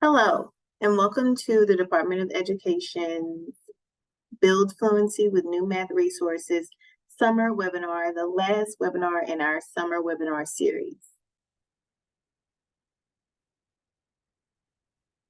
Hello, and welcome to the Department of Education's Build Fluency with New Math Resources summer webinar, the last webinar in our summer webinar series.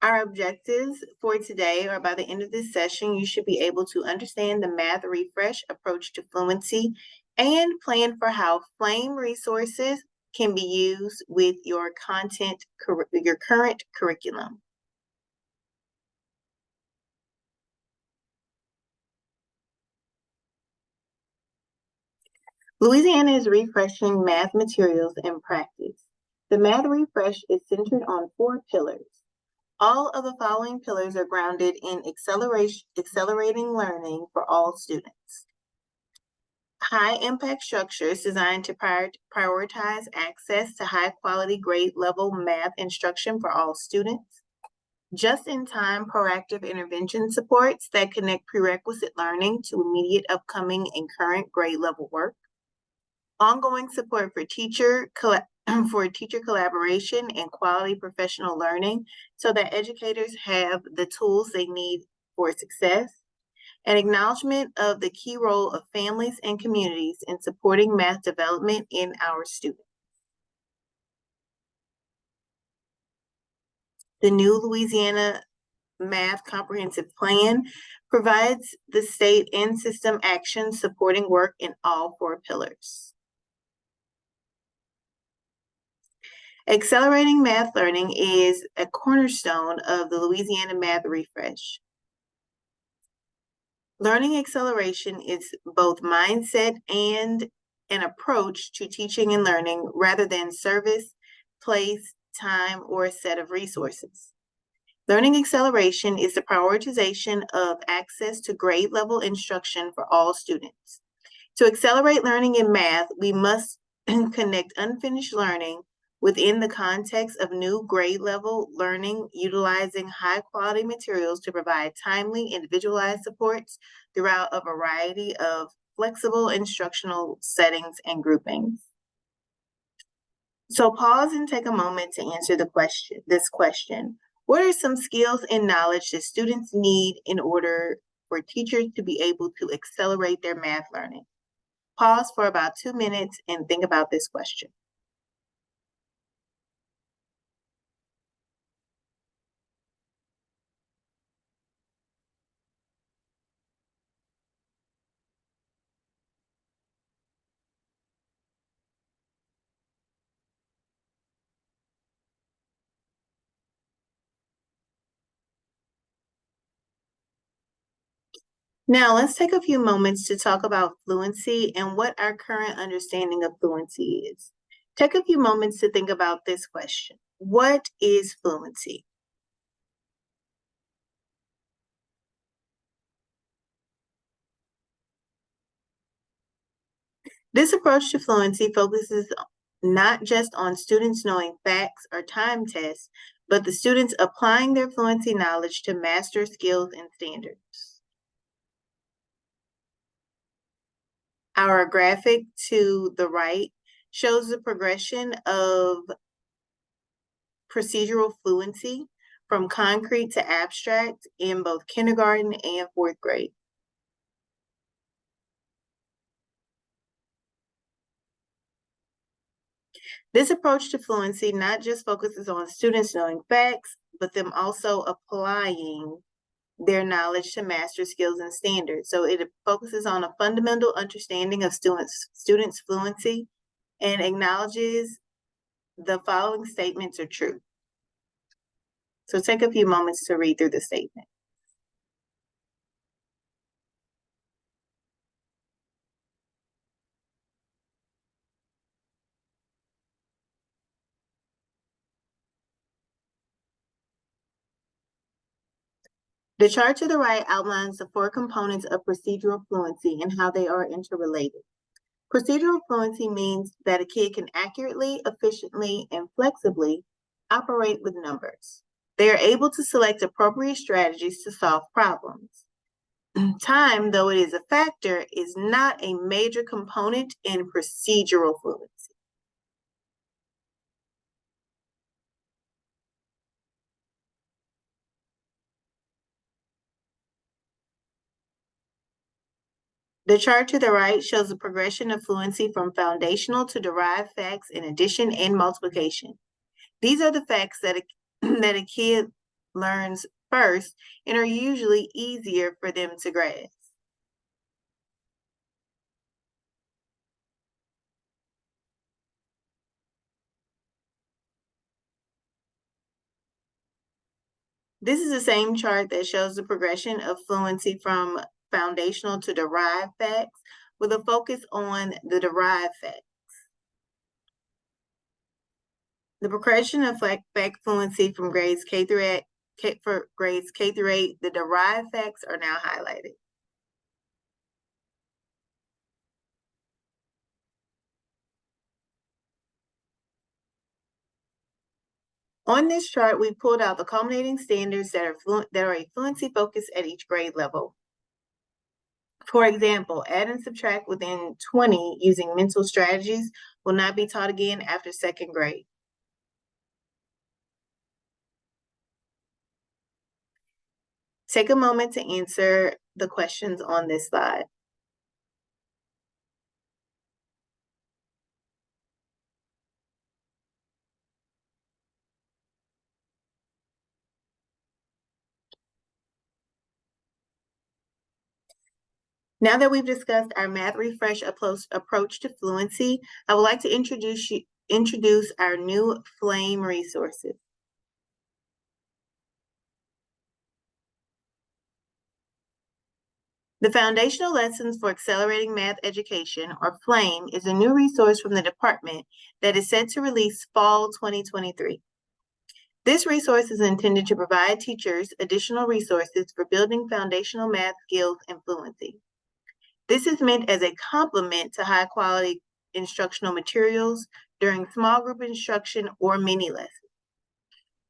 Our objectives for today are by the end of this session, you should be able to understand the Math Refresh approach to fluency and plan for how Flame resources can be used with your current curriculum. Louisiana is refreshing math materials and practice. The Math Refresh is centered on 4 pillars. All of the following pillars are grounded in accelerating learning for all students. High impact structures designed to prioritize access to high quality grade level math instruction for all students. Just-in-time proactive intervention supports that connect prerequisite learning to immediate upcoming and current grade level work. Ongoing support for teacher collaboration and quality professional learning so that educators have the tools they need for success. An acknowledgement of the key role of families and communities in supporting math development in our students. The new Louisiana Math Comprehensive Plan provides the state and system actions supporting work in all 4 pillars. Accelerating math learning is a cornerstone of the Louisiana Math Refresh. Learning acceleration is both mindset and an approach to teaching and learning rather than service, place, time, or a set of resources. Learning acceleration is the prioritization of access to grade level instruction for all students. To accelerate learning in math, we must connect unfinished learning within the context of new grade level learning, utilizing high quality materials to provide timely, individualized supports throughout a variety of flexible instructional settings and groupings. So pause and take a moment to answer this question. What are some skills and knowledge that students need in order for teachers to be able to accelerate their math learning? Pause for about 2 minutes and think about this question. Now, let's take a few moments to talk about fluency and what our current understanding of fluency is. Take a few moments to think about this question. What is fluency? This approach to fluency focuses not just on students knowing facts or time tests, but the students applying their fluency knowledge to master skills and standards. Our graphic to the right shows the progression of procedural fluency from concrete to abstract in both kindergarten and 4th grade. This approach to fluency not just focuses on students knowing facts, but them also applying their knowledge to master skills and standards. So it focuses on a fundamental understanding of students' fluency and acknowledges the following statements are true. So take a few moments to read through the statement. The chart to the right outlines the 4 components of procedural fluency and how they are interrelated. Procedural fluency means that a kid can accurately, efficiently, and flexibly operate with numbers. They are able to select appropriate strategies to solve problems. Time, though it is a factor, is not a major component in procedural fluency. The chart to the right shows the progression of fluency from foundational to derived facts in addition and multiplication. These are the facts that that a kid learns first and are usually easier for them to grasp. This is the same chart that shows the progression of fluency from foundational to derived facts with a focus on the derived facts. The progression of fact fluency from grades K through 8, for grades K through 8, the derived facts are now highlighted. On this chart, we pulled out the culminating standards that are a fluency focus at each grade level. For example, add and subtract within 20 using mental strategies will not be taught again after second grade. Take a moment to answer the questions on this slide. Now that we've discussed our Math Refresh approach to fluency, I would like to introduce our new Flame resources. The Foundational Lessons for Accelerating Math Education, or FLAME, is a new resource from the department that is set to release fall 2023. This resource is intended to provide teachers additional resources for building foundational math skills and fluency. This is meant as a complement to high-quality instructional materials during small group instruction or mini lessons.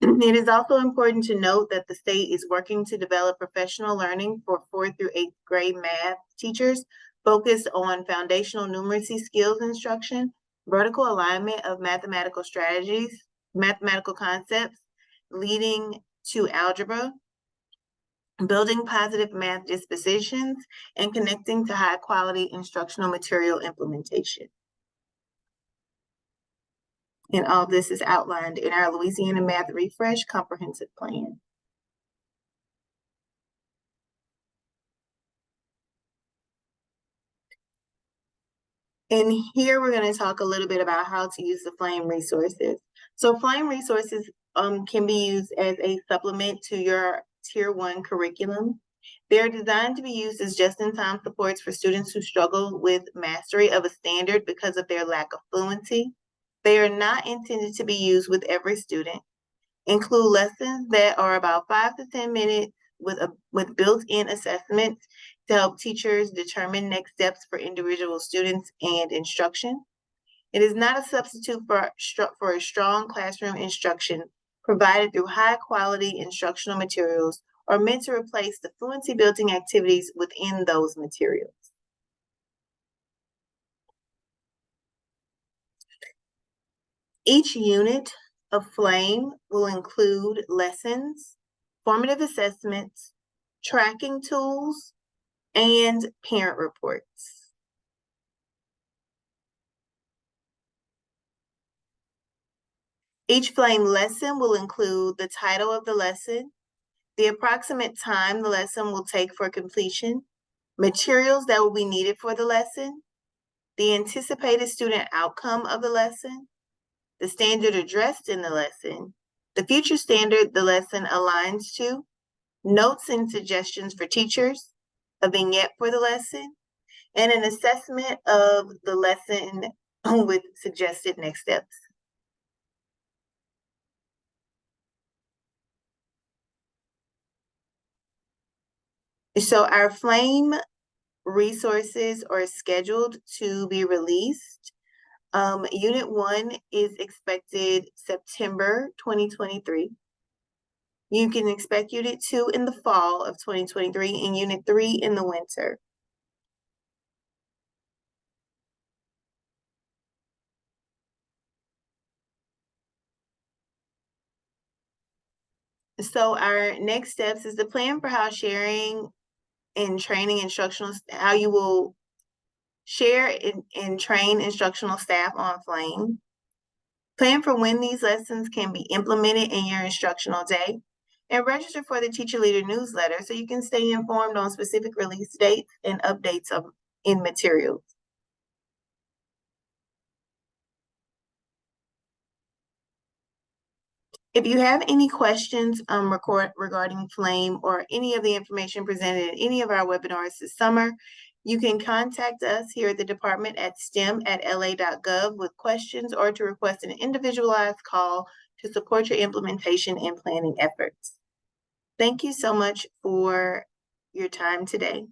It is also important to note that the state is working to develop professional learning for 4th through 8th grade math teachers focused on foundational numeracy skills instruction, vertical alignment of mathematical strategies, mathematical concepts, leading to algebra, building positive math dispositions, and connecting to high-quality instructional material implementation. And all this is outlined in our Louisiana Math Refresh Comprehensive Plan. And here we're going to talk a little bit about how to use the Flame resources. So Flame resources can be used as a supplement to your Tier 1 curriculum. They're designed to be used as just-in-time supports for students who struggle with mastery of a standard because of their lack of fluency. They are not intended to be used with every student. Include lessons that are about 5 to 10 minutes with built-in assessments to help teachers determine next steps for individual students and instruction. It is not a substitute for a strong classroom instruction provided through high-quality instructional materials or meant to replace the fluency-building activities within those materials. Each unit of FLAME will include lessons, formative assessments, tracking tools, and parent reports. Each FLAME lesson will include the title of the lesson, the approximate time the lesson will take for completion, materials that will be needed for the lesson, the anticipated student outcome of the lesson, the standard addressed in the lesson, the future standard the lesson aligns to, notes and suggestions for teachers, a vignette for the lesson, and an assessment of the lesson with suggested next steps. So our FLAME resources are scheduled to be released. Unit 1 is expected September 2023. You can expect Unit 2 in the fall of 2023 and Unit 3 in the winter. So our next steps is the plan for how sharing and training how you will Share and train instructional staff on Flame. Plan for when these lessons can be implemented in your instructional day. And register for the Teacher Leader newsletter so you can stay informed on specific release dates and updates in materials. If you have any questions regarding Flame or any of the information presented in any of our webinars this summer, you can contact us here at the department at stem@la.gov with questions or to request an individualized call to support your implementation and planning efforts. Thank you so much for your time today.